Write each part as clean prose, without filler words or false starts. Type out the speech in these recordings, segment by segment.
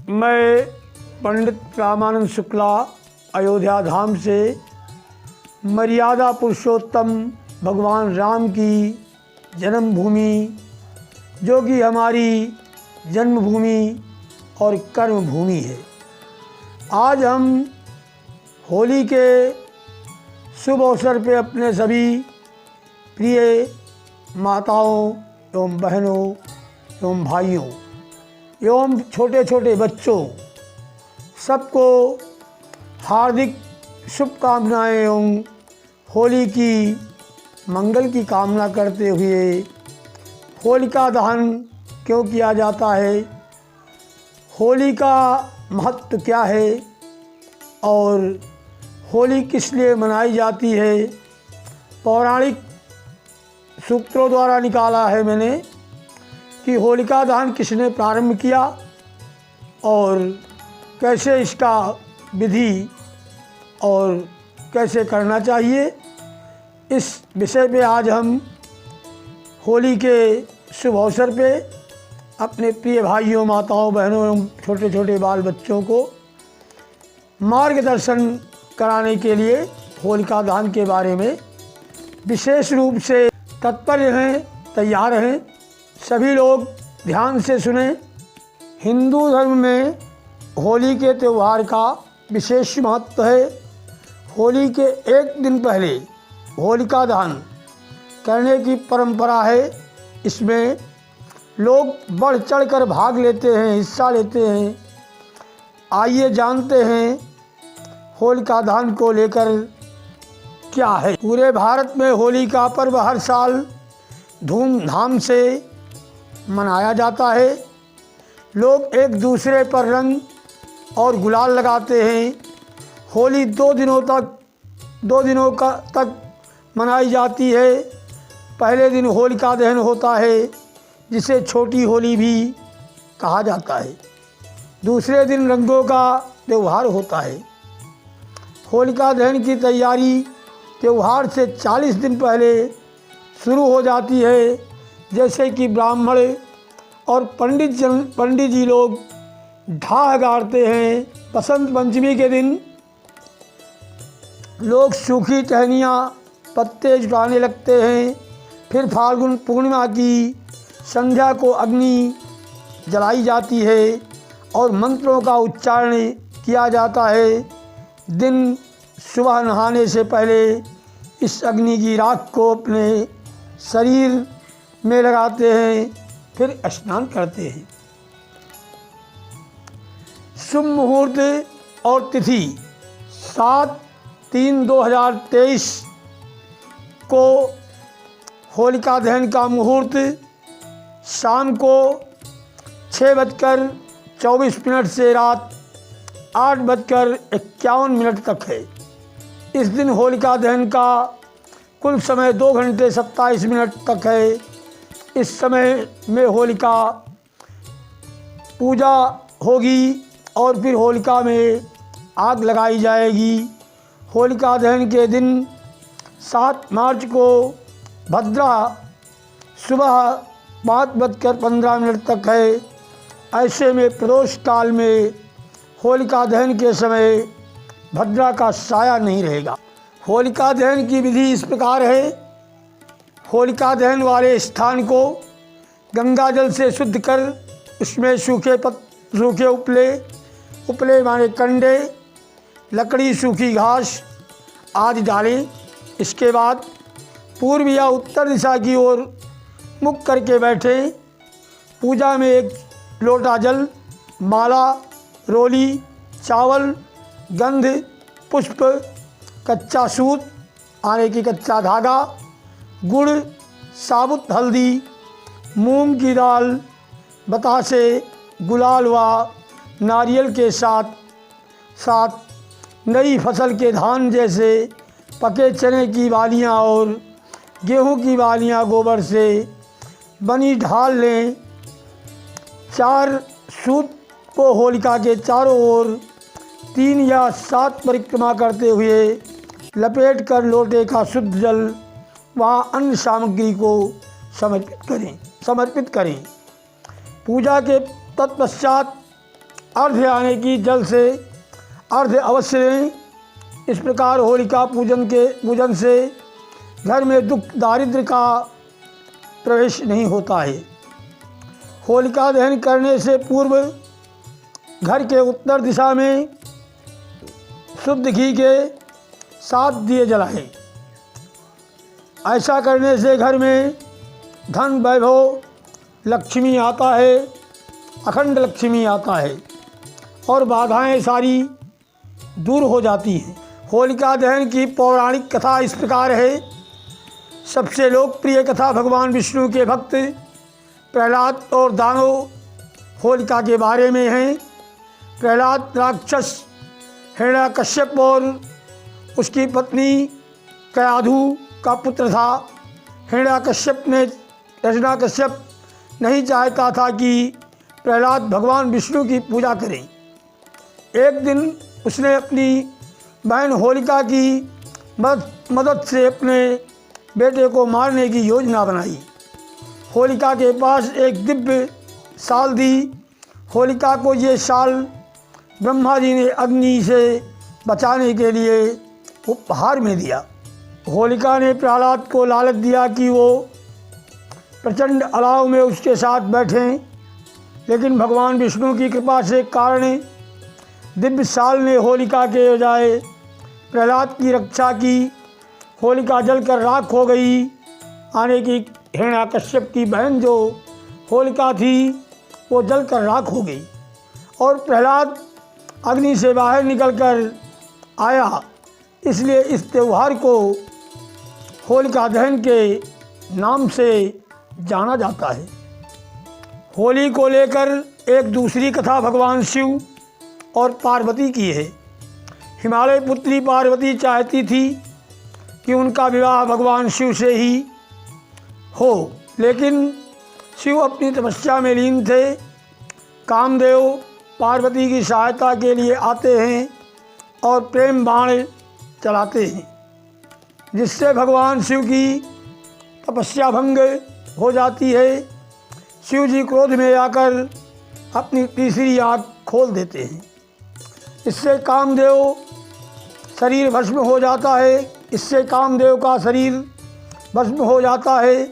मैं पंडित रामानंद शुक्ला अयोध्या धाम से मर्यादा पुरुषोत्तम भगवान राम की जन्मभूमि, जो कि हमारी जन्मभूमि और कर्मभूमि है। आज हम होली के शुभ अवसर पे अपने सभी प्रिय माताओं एवं बहनों एवं भाइयों एवं छोटे छोटे बच्चों सबको हार्दिक शुभकामनाएं एवं होली की मंगल की कामना करते हुए होलिका दहन क्यों किया जाता है, होली का महत्व क्या है और होली किस लिए मनाई जाती है, पौराणिक सूत्रों द्वारा निकाला है मैंने कि होलिका दहन किसने प्रारंभ किया और कैसे इसका विधि और कैसे करना चाहिए। इस विषय पे आज हम होली के शुभ अवसर पे अपने प्रिय भाइयों, माताओं, बहनों एवं छोटे छोटे बाल बच्चों को मार्गदर्शन कराने के लिए होलिका दहन के बारे में विशेष रूप से तत्पर हैं, तैयार हैं। सभी लोग ध्यान से सुने। हिंदू धर्म में होली के त्यौहार का विशेष महत्व है। होली के एक दिन पहले होलिका दहन करने की परंपरा है। इसमें लोग बढ़ चढ़कर भाग लेते हैं, हिस्सा लेते हैं। आइए जानते हैं होलिका दहन को लेकर क्या है। पूरे भारत में होली का पर्व हर साल धूमधाम से मनाया जाता है। लोग एक दूसरे पर रंग और गुलाल लगाते हैं। होली दो दिनों तक मनाई जाती है। पहले दिन होलिका दहन होता है, जिसे छोटी होली भी कहा जाता है। दूसरे दिन रंगों का त्यौहार होता है। होलिका दहन की तैयारी त्यौहार से 40 दिन पहले शुरू हो जाती है। जैसे कि ब्राह्मण और पंडित जी लोग ढाह गाड़ते हैं। बसंत पंचमी के दिन लोग सूखी टहनियाँ, पत्ते जुटाने लगते हैं। फिर फाल्गुन पूर्णिमा की संध्या को अग्नि जलाई जाती है और मंत्रों का उच्चारण किया जाता है। दिन सुबह नहाने से पहले इस अग्नि की राख को अपने शरीर में लगाते हैं, फिर स्नान करते हैं। शुभ मुहूर्त और तिथि 7/3/2023 को होलिका दहन का मुहूर्त शाम को 6:24 से रात 8:51 तक है। इस दिन होलिका दहन का कुल समय 2 घंटे 27 मिनट तक है। इस समय में होलिका पूजा होगी और फिर होलिका में आग लगाई जाएगी। होलिका दहन के दिन 7 मार्च को भद्रा सुबह 5:15 तक है। ऐसे में प्रदोष काल में होलिका दहन के समय भद्रा का साया नहीं रहेगा। होलिका दहन की विधि इस प्रकार है। होलिका दहन वाले स्थान को गंगा जल से शुद्ध कर उसमें सूखे उपले माने कंडे, लकड़ी, सूखी घास आदि डालें। इसके बाद पूर्व या उत्तर दिशा की ओर मुख करके बैठें। पूजा में 1 लोटा जल, माला, रोली, चावल, गंध, पुष्प, कच्चा सूत आने की कच्चा धागा, गुड़, साबुत हल्दी, मूंग की दाल, बतासे, गुलाल व नारियल के साथ नई फसल के धान जैसे पके चने की बालियां और गेहूं की बालियां गोबर से बनी ढाल लें। 4 सूत को होलिका के चारों ओर 3 या 7 परिक्रमा करते हुए लपेट कर लोटे का शुद्ध जल वहाँ अन्न सामग्री को समर्पित करें। पूजा के तत्पश्चात अर्घ्य आने की जल से अर्घ्य अवश्य दें। इस प्रकार होलिका पूजन से घर में दुख दारिद्र्य का प्रवेश नहीं होता है। होलिका दहन करने से पूर्व घर के उत्तर दिशा में शुद्ध घी के 7 दिए जलाएं। ऐसा करने से घर में धन वैभव लक्ष्मी आता है, अखंड लक्ष्मी आता है और बाधाएं सारी दूर हो जाती हैं। होलिका दहन की पौराणिक कथा इस प्रकार है। सबसे लोकप्रिय कथा भगवान विष्णु के भक्त प्रहलाद और दानव होलिका के बारे में है। प्रहलाद राक्षस हिरण्यकश्यप और उसकी पत्नी कयाधु का पुत्र था। हिरण्यकश्यप नहीं चाहता था कि प्रहलाद भगवान विष्णु की पूजा करें। एक दिन उसने अपनी बहन होलिका की मदद से अपने बेटे को मारने की योजना बनाई। होलिका के पास एक दिव्य शाल दी। होलिका को ये शाल ब्रह्मा जी ने अग्नि से बचाने के लिए उपहार में दिया। होलिका ने प्रहलाद को लालच दिया कि वो प्रचंड अलाव में उसके साथ बैठें, लेकिन भगवान विष्णु की कृपा से कारण दिव्य शाल ने होलिका के बजाय प्रहलाद की रक्षा की। होलिका जलकर राख हो गई। आने की हिरण्यकश्यप की बहन जो होलिका थी वो जलकर राख हो गई और प्रहलाद अग्नि से बाहर निकलकर आया। इसलिए इस त्यौहार को होलिका दहन के नाम से जाना जाता है। होली को लेकर एक दूसरी कथा भगवान शिव और पार्वती की है। हिमालय पुत्री पार्वती चाहती थी कि उनका विवाह भगवान शिव से ही हो, लेकिन शिव अपनी तपस्या में लीन थे। कामदेव पार्वती की सहायता के लिए आते हैं और प्रेम बाण चलाते हैं, जिससे भगवान शिव की तपस्या भंग हो जाती है। शिव जी क्रोध में आकर अपनी तीसरी आँख खोल देते हैं। इससे कामदेव शरीर भस्म हो जाता है। इससे कामदेव का शरीर भस्म हो जाता है।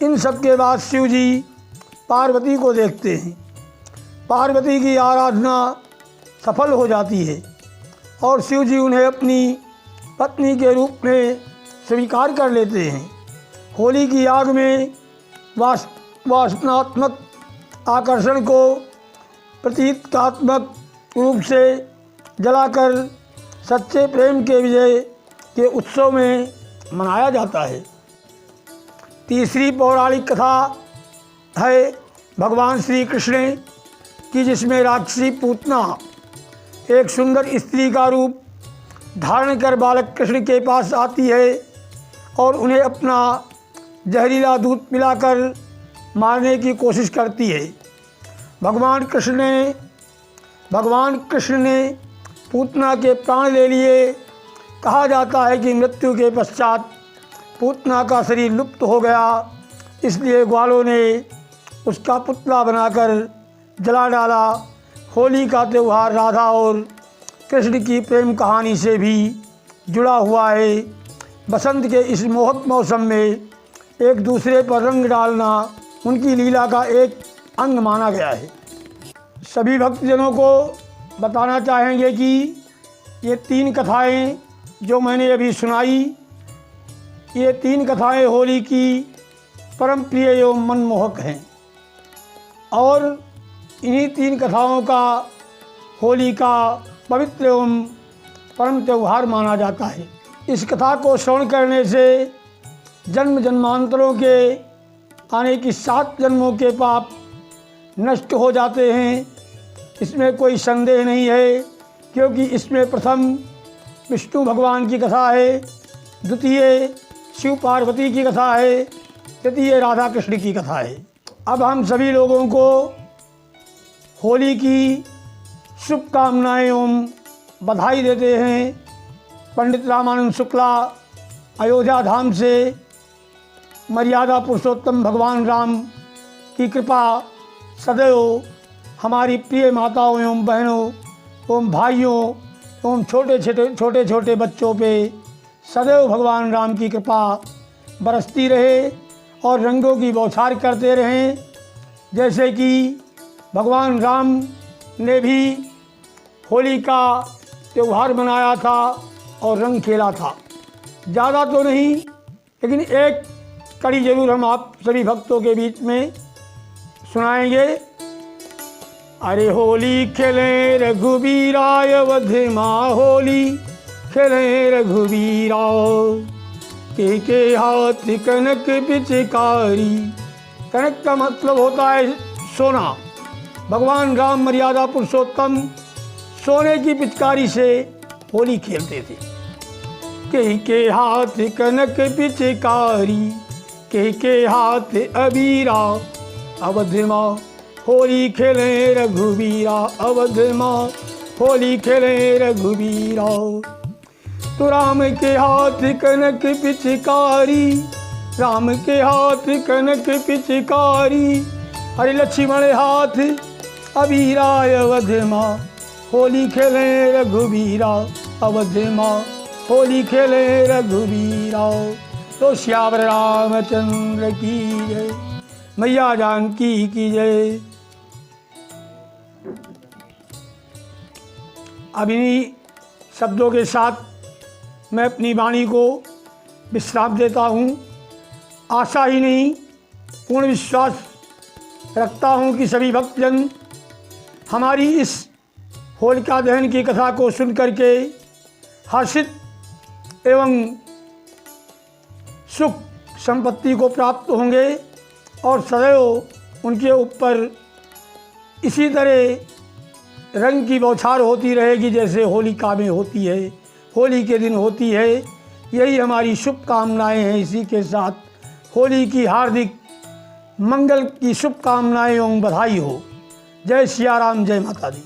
इन सब के बाद शिव जी पार्वती को देखते हैं। पार्वती की आराधना सफल हो जाती है और शिव जी उन्हें अपनी पत्नी के रूप में स्वीकार कर लेते हैं। होली की आग में वासनात्मक आकर्षण को प्रतीकात्मक रूप से जलाकर सच्चे प्रेम के विजय के उत्सव में मनाया जाता है। तीसरी पौराणिक कथा है भगवान श्री कृष्ण की, जिसमें राक्षसी पूतना एक सुंदर स्त्री का रूप धारण कर बालक कृष्ण के पास आती है और उन्हें अपना जहरीला दूध पिलाकर मारने की कोशिश करती है। भगवान कृष्ण ने पूतना के प्राण ले लिए। कहा जाता है कि मृत्यु के पश्चात पूतना का शरीर लुप्त हो गया, इसलिए ग्वालों ने उसका पुतला बनाकर जला डाला। होली का त्यौहार राधा और कृष्ण की प्रेम कहानी से भी जुड़ा हुआ है। बसंत के इस मोहक मौसम में एक दूसरे पर रंग डालना उनकी लीला का एक अंग माना गया है। सभी भक्तजनों को बताना चाहेंगे कि ये 3 कथाएं जो मैंने अभी सुनाई, ये 3 कथाएं होली की परम प्रिय एवं मनमोहक हैं और इन्हीं 3 कथाओं का होली का पवित्र एवं परम त्यौहार माना जाता है। इस कथा को श्रवण करने से जन्म जन्मांतरों के आने की 7 जन्मों के पाप नष्ट हो जाते हैं। इसमें कोई संदेह नहीं है, क्योंकि इसमें प्रथम विष्णु भगवान की कथा है, द्वितीय शिव पार्वती की कथा है, तृतीय राधा कृष्ण की कथा है। अब हम सभी लोगों को होली की शुभकामनाएं एवं बधाई देते हैं। पंडित रामानंद शुक्ला अयोध्या धाम से मर्यादा पुरुषोत्तम भगवान राम की कृपा सदैव हमारी प्रिय माताओं एवं बहनों एवं भाइयों एवं छोटे छोटे बच्चों पे सदैव भगवान राम की कृपा बरसती रहे और रंगों की बौछार करते रहें। जैसे कि भगवान राम ने भी होली का त्यौहार मनाया था और रंग खेला था। ज़्यादा तो नहीं, लेकिन एक कड़ी जरूर हम आप सभी भक्तों के बीच में सुनाएंगे। अरे होली खेलें रघुबीरा अवध माँ, होली खेलें रघुबीरा, के हाथ कनक पिचकारी। कनक का मतलब होता है सोना। भगवान राम मर्यादा पुरुषोत्तम सोने की पिचकारी से होली खेलते थे। के हाथ कनक पिचकारी, के हाथ अबीरा, अवध माँ होली खेलें रघुबीरा, अवध माँ होली खेलें रघुबीरा। तो राम के हाथ कनक पिचकारी, राम के हाथ कनक पिचकारी, अरे लक्ष्मण हाथ अबीरा, अवध माँ होली खेलें रघुबीरा, अवध माँ होली खेलें रघुबीरा। तो श्यावर रामचंद्र की जय, मैया जानकी की जय। अब इन्हीं शब्दों के साथ मैं अपनी वाणी को विश्राम देता हूँ। आशा ही नहीं, पूर्ण विश्वास रखता हूँ कि सभी भक्तजन हमारी इस होलिका दहन की कथा को सुन करके हर्षित एवं सुख संपत्ति को प्राप्त होंगे और सदैव उनके ऊपर इसी तरह रंग की बौछार होती रहेगी जैसे होलिका में होती है, होली के दिन होती है। यही हमारी शुभकामनाएं हैं। इसी के साथ होली की हार्दिक मंगल की शुभकामनाएं एवं बधाई हो। जय सिया राम, जय माता दी।